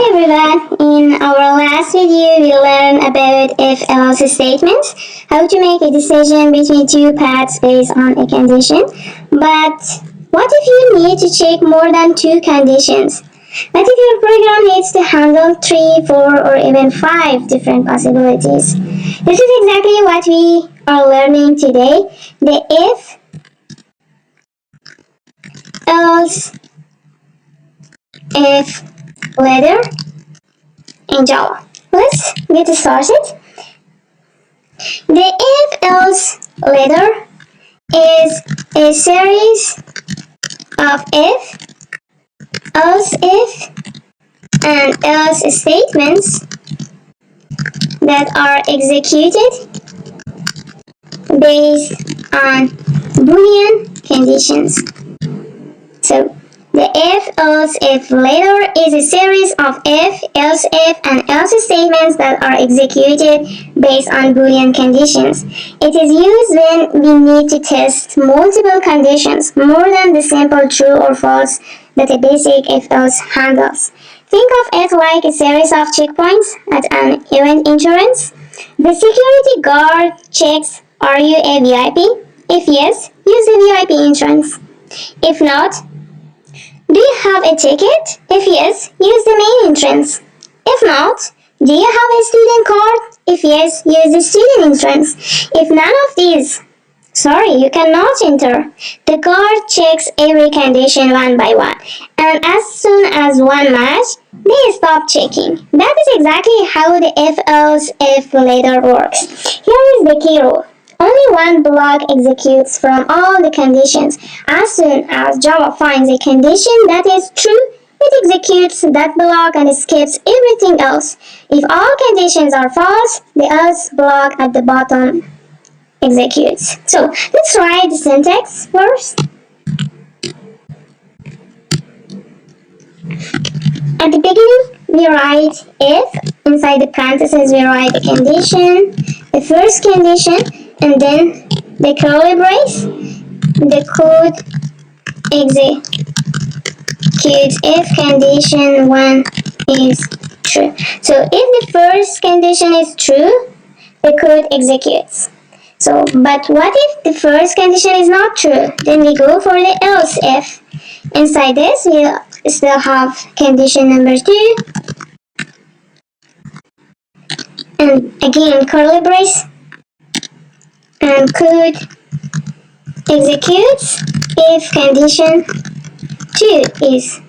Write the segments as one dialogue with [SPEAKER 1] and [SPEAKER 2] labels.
[SPEAKER 1] everyone, in our last video we learned about if-else statements, how to make a decision between two paths based on a condition. But what if you need to check more than two conditions? What if your program needs to handle 3, 4 or even 5 different possibilities? This is exactly what we are learning today, the if-else if letter in Java. Let's get started. The if-else letter is a series of if, else if, and else statements that are executed based on Boolean conditions. So the if-else if letter is a series of if, else if, and else statements that are executed based on Boolean conditions. It is used when we need to test multiple conditions more than the simple true or false that a basic if-else handles. Think of it like a series of checkpoints at an event entrance. The security guard checks, are you a VIP? If yes, use the VIP entrance. If not, do you have a ticket? If yes, use the main entrance. If not, do you have a student card? If yes, use the student entrance. If none of these, sorry, you cannot enter. The guard checks every condition one by one, and as soon as one match, they stop checking. That is exactly how the if-else if letter works. Here is the key rule. Only one block executes from all the conditions. As soon as Java finds a condition that is true, it executes that block and skips everything else. If all conditions are false, the else block at the bottom executes. So let's write the syntax first. At the beginning, we write if. Inside the parentheses, we write the condition, the first condition, and then the curly brace. The code executes if condition 1 is true. So if the first condition is true, the code executes. So, but what if the first condition is not true? Then we go for the else if. Inside this, we still have condition number 2. And again, curly brace. And code executes if condition 2 is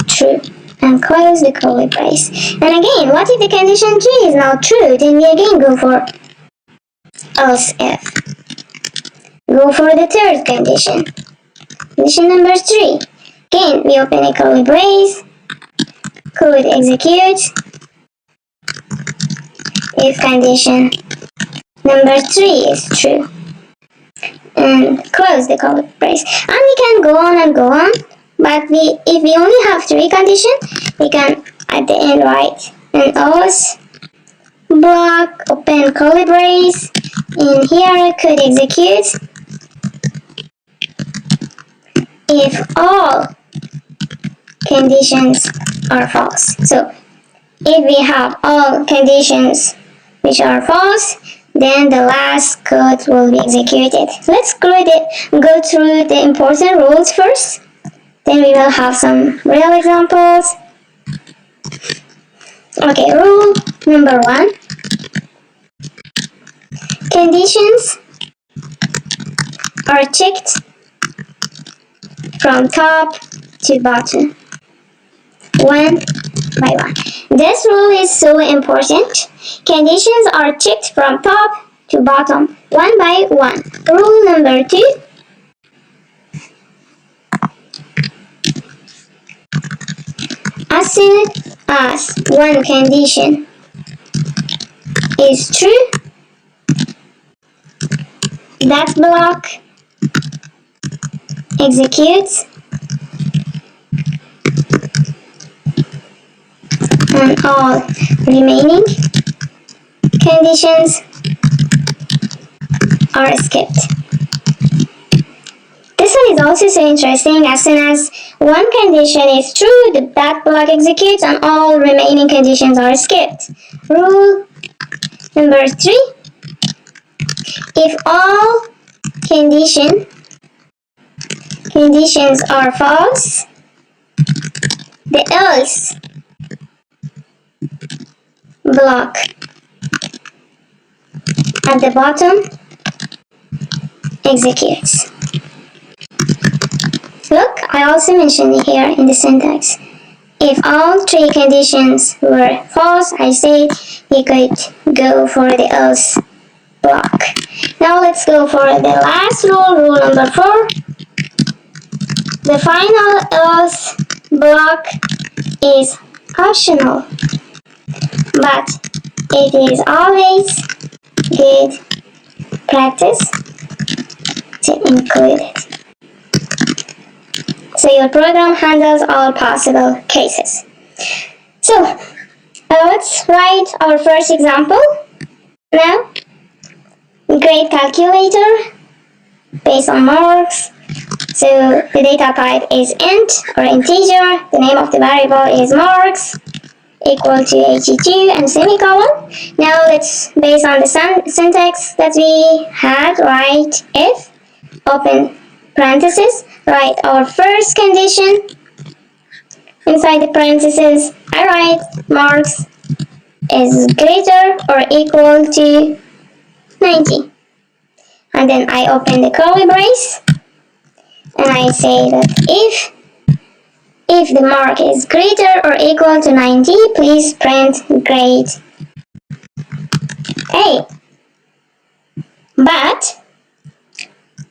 [SPEAKER 1] true. And close the curly brace. And again, what if the condition 3 is not true? Then we again go for else if. Go for the third condition. Condition number 3. Again, we open a curly brace. Code executes if condition number 3 is true. And close the curly brace. And we can go on and go on. But if we only have 3 conditions, we can at the end write an else block, open curly brace. In here, code executes if all conditions are false. So if we have all conditions which are false, then the last code will be executed. Let's go through the important rules first. Then we will have some real examples. Okay, rule number 1. Conditions are checked from top to bottom, one by one. This rule is so important. Conditions are checked from top to bottom, one by one. Rule number 2. As soon as one condition is true, that block executes, and all remaining conditions are skipped. This is also so interesting. As soon as one condition is true, that block executes and all remaining conditions are skipped. Rule number 3. If all conditions are false, the else block at the bottom executes. Look, I also mentioned it here in the syntax. If all 3 conditions were false, I said you could go for the else block. Now let's go for the last rule, rule number 4. The final else block is optional, but it is always good practice to include it, so your program handles all possible cases. So let's write our first example. Now, grade calculator based on marks. So the data type is int or integer. The name of the variable is marks equal to 82 and semicolon. Now let's, based on the syntax that we had, write if, open parentheses, write our first condition. Inside the parentheses, I write marks is greater or equal to 90. And then I open the curly brace and I say that if the mark is greater or equal to 90, please print grade A. But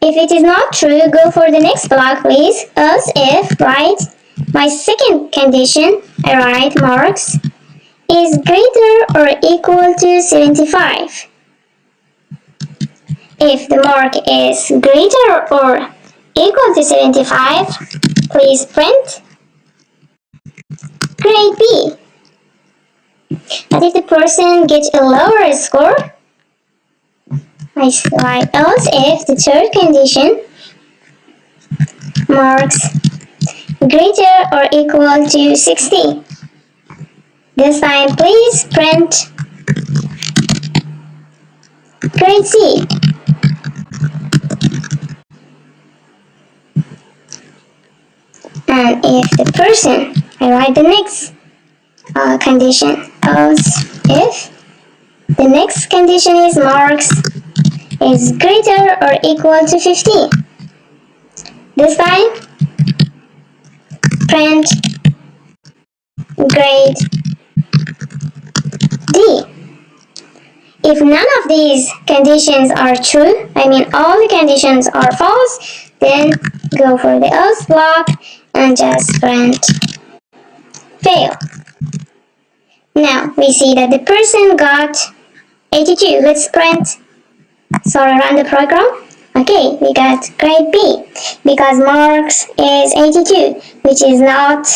[SPEAKER 1] if it is not true, go for the next block, please. Else if, write my second condition, I write marks is greater or equal to 75. If the mark is greater or equal to 75, please print grade B. But if the person gets a lower score, I write else if the third condition, marks greater or equal to 60. This time please print grade C. And if the person, I write the next condition, else if the next condition is marks is greater or equal to 50. This time print grade D. If none of these conditions are true, I mean all the conditions are false, then go for the else block and just print fail. Now we see that the person got 82. Let's run the program. Okay, we got grade B because marks is 82, which is not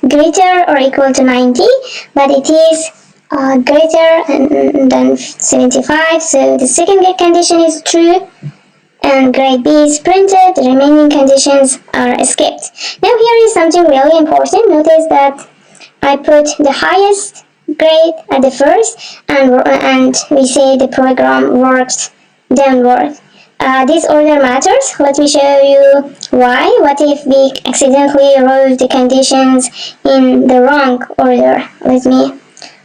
[SPEAKER 1] greater or equal to 90, but it is greater than 75. So the second condition is true, and grade B is printed. The remaining conditions are skipped. Now here is something really important. Notice that I put the highest grade at the first, and we say the program works downward. This order matters. Let me show you why. What if we accidentally wrote the conditions in the wrong order? Let me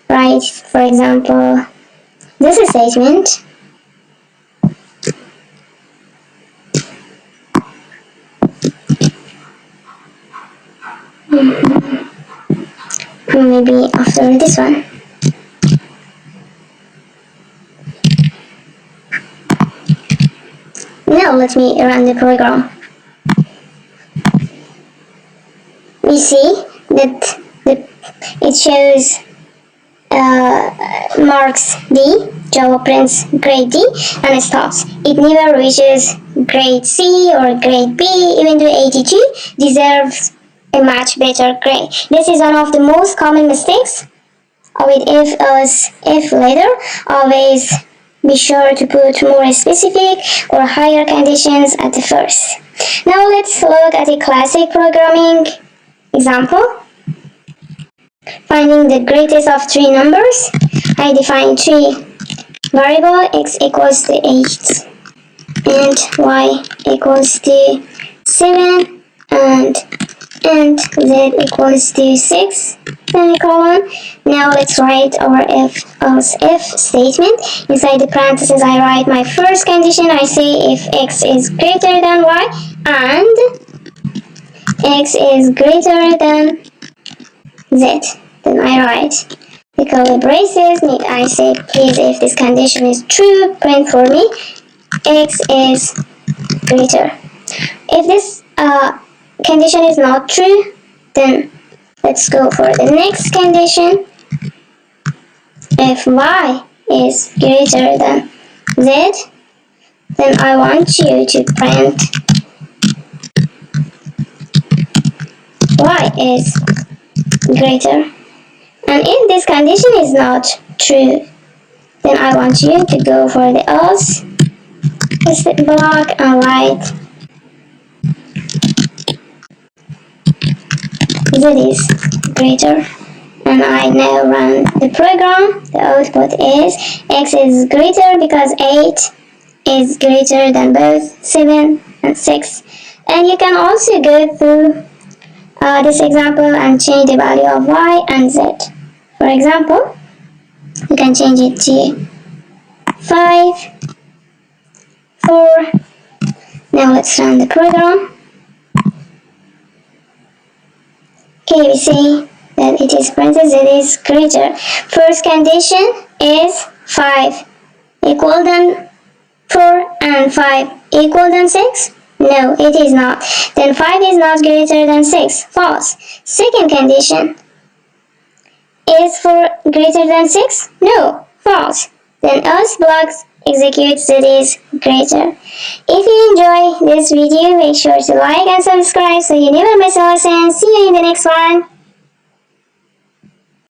[SPEAKER 1] write, for example, this statement. Maybe after this one. Now let me run the program. We see that it shows marks D, Java prints grade D, and it stops. It never reaches grade C or grade B, even though 82 deserves a much better grade. This is one of the most common mistakes with if, else, if later. Always be sure to put more specific or higher conditions at the first. Now let's look at a classic programming example. Finding the greatest of three numbers. I define three variables: x equals to 8 and y equals to 7 and z equals to 6 semicolon. Now let's write our if statement. Inside the parentheses I write my first condition. I say if x is greater than y and x is greater than z. Then I write the curly braces. I say please, if this condition is true, print for me x is greater. If this condition is not true, then let's go for the next condition. If y is greater than z, then I want you to print y is greater. And if this condition is not true, then I want you to go for the else block and write z is greater. And I now run the program. The output is x is greater because 8 is greater than both 7 and 6. And you can also go through this example and change the value of y and z. For example, you can change it to 5, 4. Now let's run the program. Okay, we see that it is printed z is greater. First condition is 5 equal than 4 and 5 equal than 6. No, it is not. Then 5 is not greater than 6. False. Second condition is 4 greater than 6. No, false. Then else blocks execute z is greater. If you enjoy this video, make sure to like and subscribe so you never miss a lesson. See you in the next one.